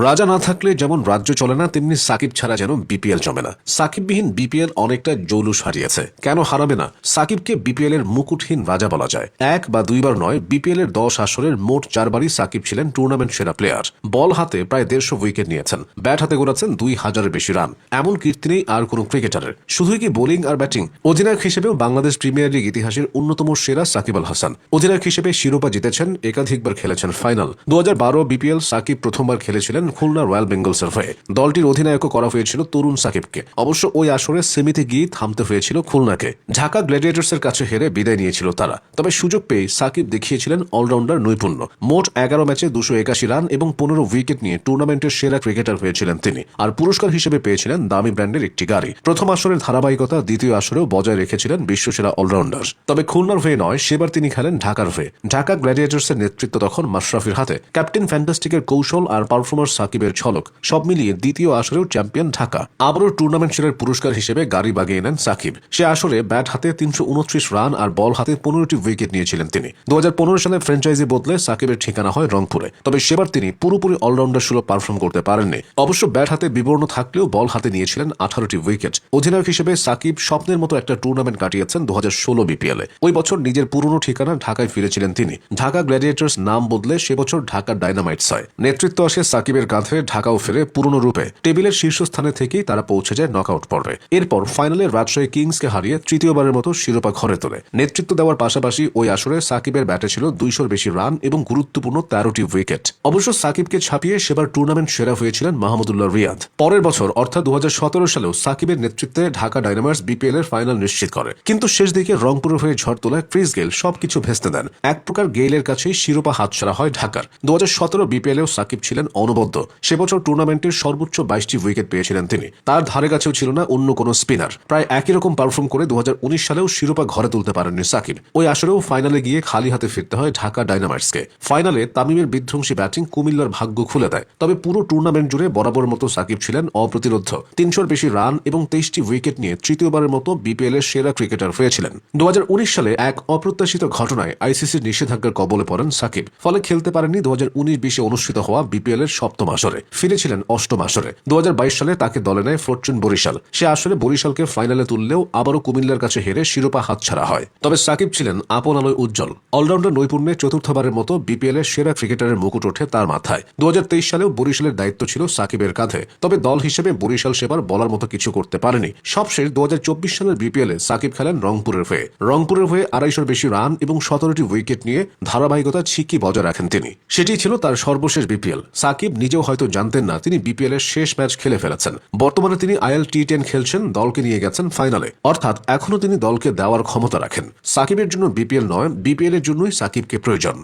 রাজা না থাকলে যেমন রাজ্য চলে না, তেমনি সাকিব ছাড়া যেন বিপিএল জমে না। সাকিববিহীন বিপিএল অনেকটা জৌলুস হারিয়েছে। কেন হারাবে না? সাকিবকে বিপিএল এর মুকুটহীন রাজা বলা যায়। এক বা দুইবার নয়, বিপিএল এর 10 আসরের মোট 4বারই সাকিব ছিলেন টুর্নামেন্ট সেরা প্লেয়ার। বল হাতে প্রায় 150 উইকেট নিয়েছেন, ব্যাট হাতে গড়াচ্ছেন 2000-এর বেশি রান। এমন কীর্তি নেই আর কোনো ক্রিকেটারের। শুধুই কি বোলিং আর ব্যাটিং? অধিনায়ক হিসেবেও বাংলাদেশ প্রিমিয়ার লিগ ইতিহাসের অন্যতম সেরা সাকিব আল হাসান। অধিনায়ক হিসেবে শিরোপা জিতেছেন, একাধিকবার খেলেছেন ফাইনাল। 2012 বিপিএল সাকিব প্রথমবার খেলেছিলেন খুলনা রয়্যাল বেঙ্গলসের হয়ে। দলটির অধিনায়কও করা হয়েছিল তরুণ সাকিবকে। অবশ্য ওই আসরে সেমিতে গিয়ে থামতে হয়েছিল খুলনাকে। ঢাকা গ্ল্যাডিয়েটর্সের কাছে হেরে বিদায় নিয়েছিল তারা। তবে সুযোগ পেয়ে সাকিব দেখিয়েছিলেন অলরাউন্ডার নৈপুণ্য। মোট 11 ম্যাচে 281 রান এবং 15 উইকেট নিয়ে টুর্নামেন্টের সেরা ক্রিকেটার হয়েছিলেন তিনি। আর পুরস্কার হিসেবে পেয়েছিলেন দামি ব্র্যান্ডের একটি গাড়ি। প্রথম আসরের ধারাবাহিকতা দ্বিতীয় আসরেও বজায় রেখেছিলেন বিশ্বসেরা অলরাউন্ডার। তবে খুলনার হয়ে নয়, সেবার তিনি খেলেন ঢাকার হয়ে। ঢাকা গ্ল্যাডিয়েটর্সের নেতৃত্ব তখন মাশরাফির হাতে। ক্যাপ্টেন ফ্যান্টাস্টিকের কৌশল আর পারফরম্যান্স সাকিবের ঝলক সব মিলিয়ে দ্বিতীয় আসরেও চ্যাম্পিয়ন ঢাকা। আবারও টুর্নামেন্ট সেরার পুরস্কার হিসেবে গাড়ি বাগিয়ে নেন সাকিব। সে আসরে ব্যাট হাতে 329 রান আর বল হাতে 15টি উইকেট নিয়েছিলেন তিনি। 2015 সালে ফ্র্যাঞ্চাইজি বদলে সাকিবের ঠিকানা হয় রংপুরে। তবে সেবার তিনি পুরোপুরি অলরাউন্ডার সুলভ পারফর্ম করতে পারেননি। অবশ্য ব্যাট হাতে বিবর্ণ থাকলেও বল হাতে নিয়েছিলেন 18টি উইকেট। অধিনায়ক হিসেবে সাকিব স্বপ্নের মতো একটা টুর্নামেন্ট কাটিয়েছেন 2016 বিপিএলে। ওই বছর নিজের পুরনো ঠিকানা ঢাকায় ফিরেছিলেন তিনি। ঢাকা গ্ল্যাডিয়েটর্স নাম বদলে সে বছর ঢাকা ডায়নামাইটস হয়। নেতৃত্ব আসে সাকিবের কাঁধে, ঢাকাও ফেরে পুরনো রূপে। টেবিলের শীর্ষস্থানে থেকেই তারা পৌঁছে যায় নকআউট পর্বে। এরপর ফাইনালে রাজশাহী কিংসকে হারিয়ে তৃতীয়বারের মতো শিরোপা ঘরে তোলে। নেতৃত্ব দেওয়ার পাশাপাশি ওই আসরে সাকিবের ব্যাটে ছিল 200-র বেশি রান এবং গুরুত্বপূর্ণ 13টি উইকেট। অবশ্য সাকিবকে ছাপিয়ে সেবার টুর্নামেন্ট সেরা হয়েছিলেন মাহমুদুল্লাহ রিয়াদ। পরের বছর অর্থাৎ 2017 সালেও সাকিবের নেতৃত্বে ঢাকা ডায়নামাইটস বিপিএল এর ফাইনাল নিশ্চিত করে। কিন্তু শেষ দিকে রংপুরের হয়ে ঝড় তোলায় ক্রিস গেইল সবকিছু ভেস্তে দেন। এক প্রকার গেইলের কাছেই শিরোপা হাতছাড়া হয় ঢাকার। 2017 বিপিএলেও সাকিব ছিলেন অনবদ্য। সে বছর টুর্নামেন্টের সর্বোচ্চ 22টি উইকেট পেয়েছিলেন তিনি। তার ধারে কাছেও ছিল না অন্য কোনো স্পিনার। প্রায় একই রকম পারফর্ম করে 2019 সালেও শিরোপা ঘরে তুলতে পারেননি সাকিব। ওই আসরেও ফাইনালে গিয়ে খালি হাতে ফিরতে হয় ঢাকা ডায়নামাইটসকে। ফাইনালে তামিমের বিধ্বংসী ব্যাটিং কুমিল্লার ভাগ্য খুলে দেয়। তবে পুরো টুর্নামেন্ট জুড়ে বরাবর মতো সাকিব ছিলেন অপ্রতিরোধ। 300-র বেশি রান এবং 23টি উইকেট নিয়ে তৃতীয়বারের মতো বিপিএল এর সেরা ক্রিকেটার হয়েছিলেন। 2019 সালে এক অপ্রত্যাশিত ঘটনায় আইসিসির নিষেধাজ্ঞার কবলে পড়েন সাকিব। ফলে খেলতে পারেননি 2019-20 অনুষ্ঠিত হওয়া বিপিএল এর 7ম আসরে। ফিরেছিলেন 8ম আসরে। 2022 সালে তাকে দলে নেয় ফরচুন বরিশাল। সে আসলে বরিশালকে ফাইনালে তুললেও আবারও কুমিল্লার কাছে হেরে শিরোপা হাতছাড়া হয়। তবে সাকিব ছিলেন আপন আলোয় উজ্জ্বল। অলরাউন্ডার নৈপুণ্যে চতুর্থবারের মতো বিপিএল এর সেরা ক্রিকেটারের মুকুট ওঠে তার মাথায়। 2023 সালেও বরিশালের দায়িত্ব ছিল সাকিবের কাঁধে। তবে দল হিসেবে বরিশাল সেবার বলার মতো কিছু করতে পারেনি। সবশেষ 2024 সালের বিপিএল এ সাকিব খেলেন রংপুরের হয়ে। রংপুরের হয়ে 250-র বেশি রান এবং 17টি উইকেট নিয়ে ধারাবাহিকতা ঠিকই বজায় রাখেন তিনি। সেটি ছিল তার সর্বশেষ বিপিএল। সাকিব নিজেও হয়তো জানতেন না তিনি বিপিএল এর শেষ ম্যাচ খেলে ফেলেছেন। বর্তমানে তিনি আইএল টি10 খেলছেন, দলকে নিয়ে গেছেন ফাইনালে। অর্থাৎ এখনো তিনি দলকে দেওয়ার ক্ষমতা রাখেন। সাকিবের জন্য বিপিএল নয়, বিপিএল এর জন্যই সাকিবকে প্রয়োজন।